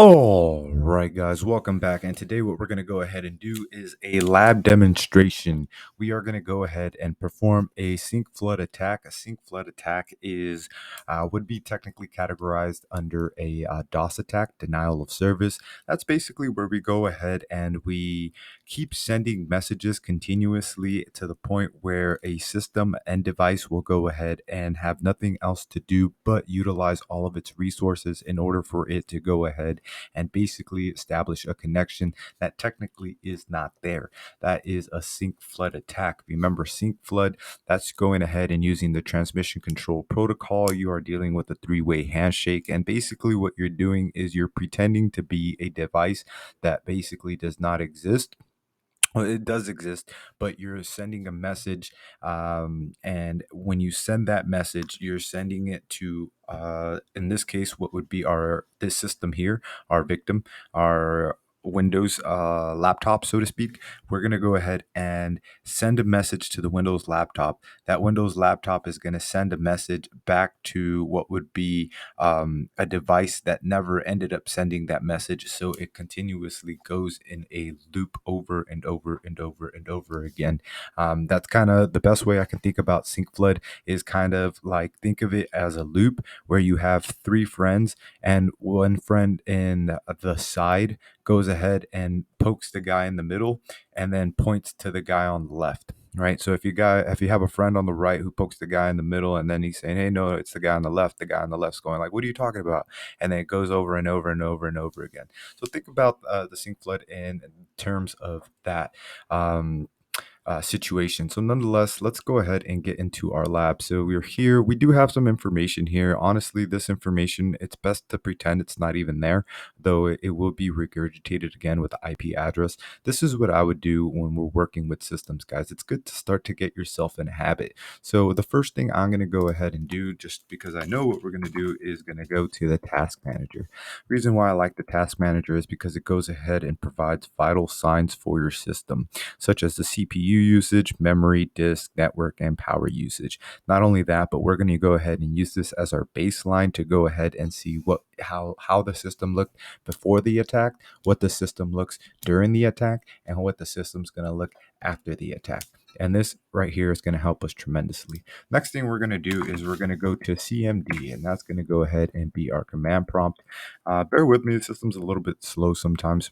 All right, guys, welcome back. And today, what we're going to go ahead and do is a lab demonstration. We are going to go ahead and perform a sync flood attack. A sync flood attack is would be technically categorized under a DOS attack, denial of service. That's basically where we go ahead and we keep sending messages continuously to the point where a system and device will go ahead and have nothing else to do but utilize all of its resources in order for it to go ahead and basically establish a connection that technically is not there. That is a sync flood attack. Remember, sync flood, that's going ahead and using the transmission control protocol. You are dealing with a three-way handshake, and basically what you're doing is you're pretending to be a device that basically does not exist. Well, it does exist, but you're sending a message, and when you send that message, you're sending it to, in this case, what would be our this system here, our victim, our Windows laptop, so to speak. We're gonna go ahead and send a message to the Windows laptop. That Windows laptop is gonna send a message back to what would be a device that never ended up sending that message. So it continuously goes in a loop over and over and over and over again. That's kind of the best way I can think about sync flood is kind of like think of it as a loop where you have three friends and one friend in the side goes ahead and pokes the guy in the middle and then points to the guy on the left. Right. So if you have a friend on the right who pokes the guy in the middle and then he's saying, "Hey, no, it's the guy on the left," the guy on the left's going like, "What are you talking about?" And then it goes over and over and over and over again. So think about the sync flood in terms of that. Situation. So nonetheless, let's go ahead and get into our lab. So we're here. We do have some information here. Honestly, this information, it's best to pretend it's not even there, though it will be regurgitated again with the IP address. This is what I would do when we're working with systems, guys. It's good to start to get yourself in a habit. So the first thing I'm going to go ahead and do, just because I know what we're going to do, is going to go to the task manager. Reason why I like the task manager is because it goes ahead and provides vital signs for your system, such as the CPU usage, memory, disk, network, and power usage. Not only that, but we're going to go ahead and use this as our baseline to go ahead and see how the system looked before the attack, what the system looks during the attack, and what the system's going to look after the attack. And this right here is going to help us tremendously. Next thing we're going to do is we're going to go to CMD, and that's going to go ahead and be our command prompt. Bear with me, the system's a little bit slow sometimes,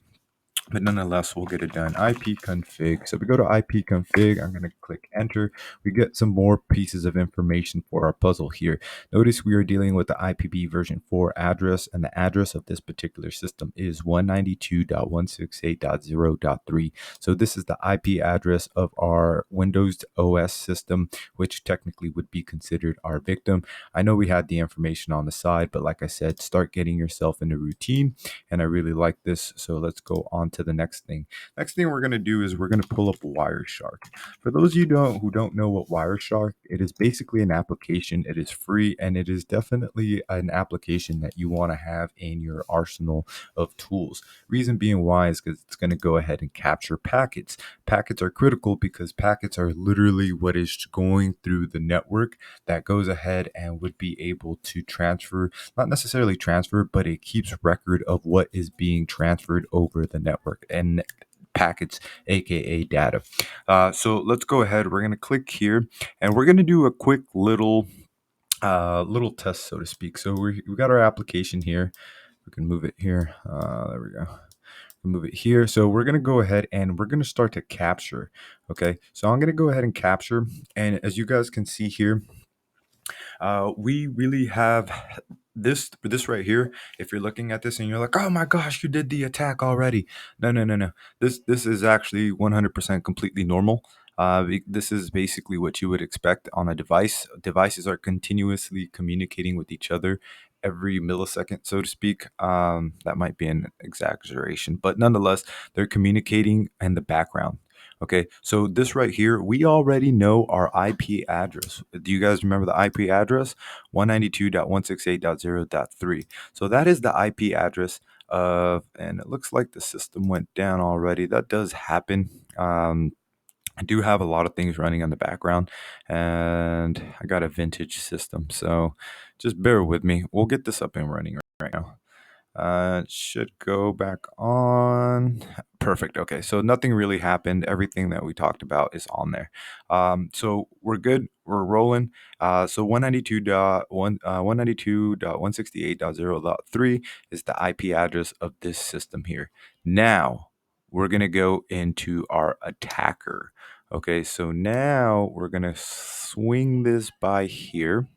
but nonetheless, we'll get it done. ipconfig. So we go to ipconfig. I'm going to click enter. We get some more pieces of information for our puzzle here. Notice we are dealing with the IPv version 4 address, and the address of this particular system is 192.168.0.3. So this is the IP address of our Windows OS system, which technically would be considered our victim. I know we had the information on the side, but like I said, start getting yourself in a routine, and I really like this. So let's go on to the next thing. Next thing we're going to do is we're going to pull up wireshark. For those of you who don't know what wireshark, it is basically an application. It is free, and it is definitely an application that you want to have in your arsenal of tools. Reason being why is because it's going to go ahead and capture packets. Packets are critical because packets are literally what is going through the network that goes ahead and would be able to transfer, not necessarily transfer, but it keeps record of what is being transferred over the network and packets, aka data. So let's go ahead. We're going to click here, and we're going to do a quick little test, so to speak. So we got our application here. We can move it here. There we go. Move it here. So we're going to go ahead and we're going to start to capture. Okay. So I'm going to go ahead and capture. And as you guys can see here, we really have this right here. If you're looking at this and you're like, "Oh my gosh, you did the attack already." No, no, no, no. This is actually 100% completely normal. This is basically what you would expect on a device. Devices are continuously communicating with each other every millisecond, so to speak. That might be an exaggeration, but nonetheless, they're communicating in the background. Okay, so this right here, we already know our IP address. Do you guys remember the IP address? 192.168.0.3. So that is the IP address of, and it looks like the system went down already. That does happen. I do have a lot of things running on the background, and I got a vintage system. So just bear with me. We'll get this up and running right now. Should go back on. Perfect. Okay, so nothing really happened. Everything that we talked about is on there. So we're good. We're rolling. So 192.168.0.3 is the IP address of this system here. Now we're gonna go into our attacker. Okay, so now we're gonna swing this by here.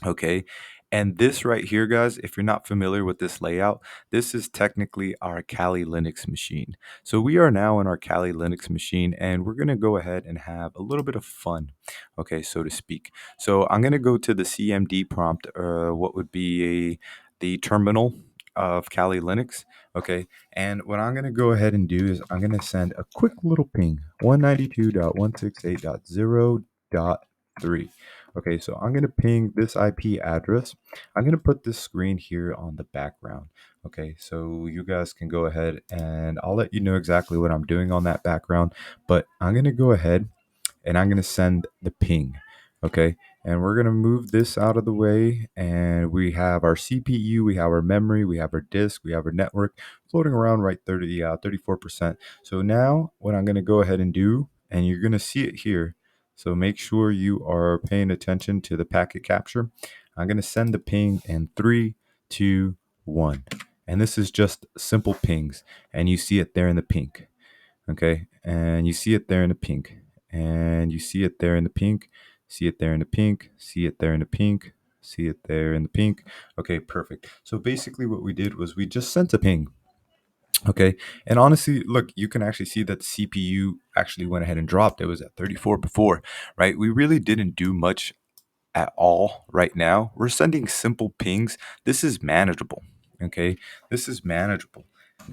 Okay. And this right here, guys, if you're not familiar with this layout, this is technically our Kali Linux machine. So we are now in our Kali Linux machine, and we're going to go ahead and have a little bit of fun, okay, so to speak. So I'm going to go to the CMD prompt, what would be the terminal of Kali Linux, okay? And what I'm going to go ahead and do is I'm going to send a quick little ping, 192.168.0.3. Okay, so I'm going to ping this IP address. I'm going to put this screen here on the background. Okay, so you guys can go ahead and I'll let you know exactly what I'm doing on that background. But I'm going to go ahead and I'm going to send the ping. Okay, and we're going to move this out of the way. And we have our CPU, we have our memory, we have our disk, we have our network floating around right 34%. So now what I'm going to go ahead and do, and you're going to see it here. So make sure you are paying attention to the packet capture. I'm going to send the ping in 3, 2, 1. And this is just simple pings. And you see it there in the pink. Okay. And you see it there in the pink. And you see it there in the pink. See it there in the pink. See it there in the pink. See it there in the pink. Okay, perfect. So basically what we did was we just sent a ping. Okay. And honestly, look, you can actually see that the CPU actually went ahead and dropped. It was at 34 before, right? We really didn't do much at all right now. We're sending simple pings. This is manageable. Okay. This is manageable.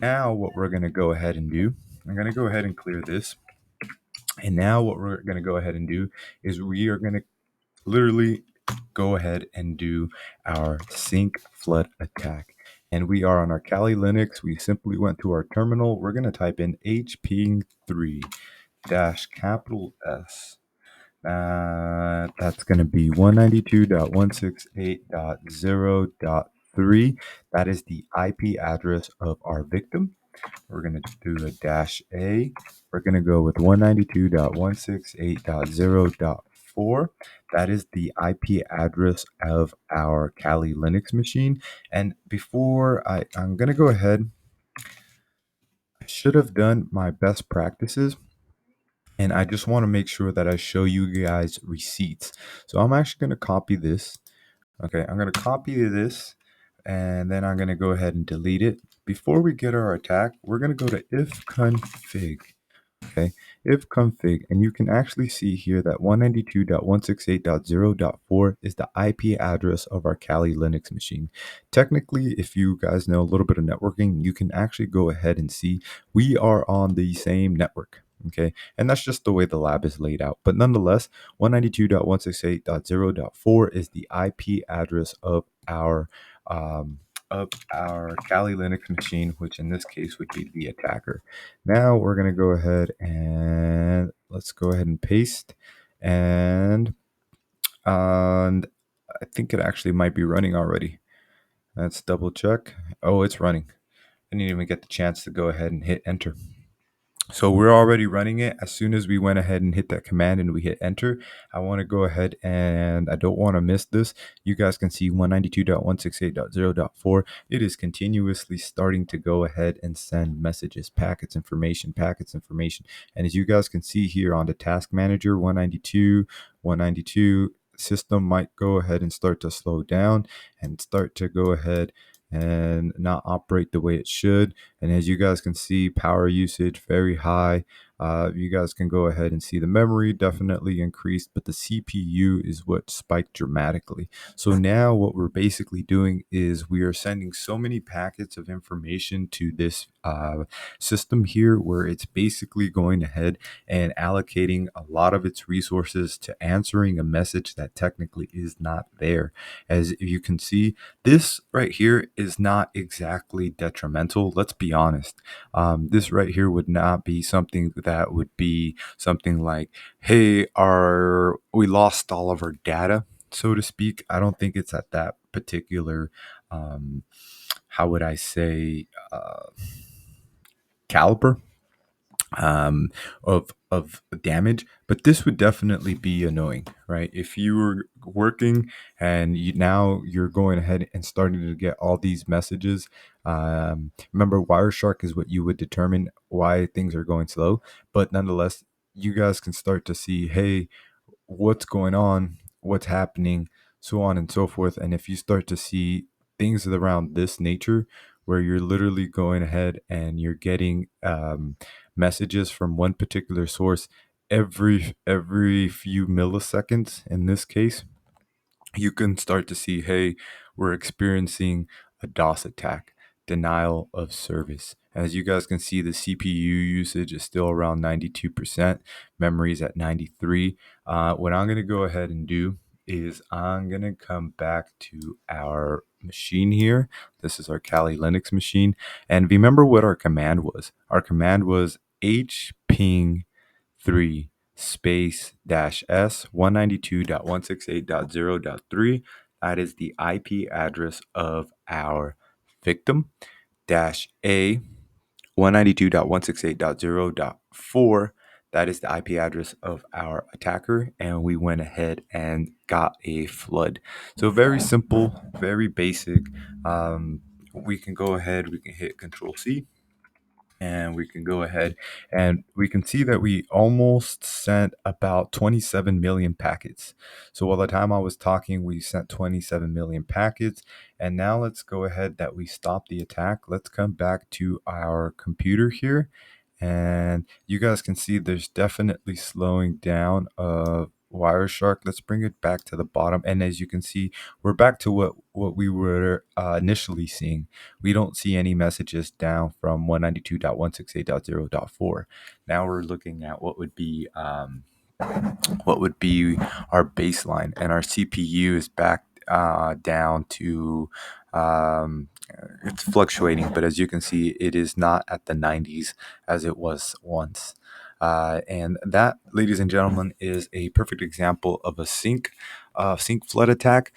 Now, what we're going to go ahead and do, I'm going to go ahead and clear this. And now, what we're going to go ahead and do is we are going to literally go ahead and do our sync flood attack. And we are on our Kali Linux. We simply went to our terminal. We're going to type in hping3 dash capital S. That's going to be 192.168.0.3. That is the IP address of our victim. We're going to do a dash A. We're going to go with 192.168.0.4. That is the IP address of our Kali Linux machine. And before I'm going to go ahead, I should have done my best practices. And I just want to make sure that I show you guys receipts. So I'm actually going to copy this. Okay, I'm going to copy this and then I'm going to go ahead and delete it. Before we get our attack, we're going to go to if config. Okay, if config, and you can actually see here that 192.168.0.4 is the IP address of our Kali Linux machine. Technically, if you guys know a little bit of networking, you can actually go ahead and see we are on the same network. Okay, and that's just the way the lab is laid out. But nonetheless, 192.168.0.4 is the IP address of our Kali Linux machine, which in this case would be the attacker. Now we're going to go ahead and let's go ahead and paste. And I think it actually might be running already. Let's double check. Oh, it's running. I didn't even get the chance to go ahead and hit enter. So we're already running it. As soon as we went ahead and hit that command and we hit enter, I want to go ahead and I don't want to miss this. You guys can see 192.168.0.4. It is continuously starting to go ahead and send messages, packets, information. And as you guys can see here on the task manager, 192, system might go ahead and start to slow down and start to go ahead and not operate the way it should. And as you guys can see, power usage very high. You guys can go ahead and see the memory definitely increased, but the CPU is what spiked dramatically. So now what we're basically doing is we are sending so many packets of information to this system here where it's basically going ahead and allocating a lot of its resources to answering a message that technically is not there. As you can see, this right here is not exactly detrimental. Let's be honest. This right here would not be something that would be something like, hey, we lost all of our data, so to speak. I don't think it's at that particular how would I say, caliber of damage. But this would definitely be annoying, right? If you were working and you're going ahead and starting to get all these messages. Remember, wireshark is what you would determine why things are going slow, but nonetheless, you guys can start to see, hey, what's going on, what's happening, so on and so forth. And if you start to see things around this nature, where you're literally going ahead and you're getting messages from one particular source every few milliseconds, in this case, you can start to see, hey, we're experiencing a DOS attack, denial of service. As you guys can see, the CPU usage is still around 92%, memory's at 93. What I'm going to go ahead and do is I'm going to come back to our machine here. This is our Kali Linux machine. And remember what our command was. Our command was hping 3 space dash s 192.168.0.3. That is the IP address of our victim. Dash a 192.168.0.4. That is the IP address of our attacker, and we went ahead and got a flood. So very simple, very basic. We can go ahead, we can hit Control C, and we can go ahead and we can see that we almost sent about 27 million packets. So while the time I was talking, we sent 27 million packets. And now let's go ahead that we stop the attack. Let's come back to our computer here. And you guys can see there's definitely slowing down of Wireshark. Let's bring it back to the bottom. And as you can see, we're back to what we were initially seeing. We don't see any messages down from 192.168.0.4. Now we're looking at what would be our baseline, and our CPU is back down to it's fluctuating, but as you can see, it is not at the 90s as it was once. And that, ladies and gentlemen, is a perfect example of a sync flood attack,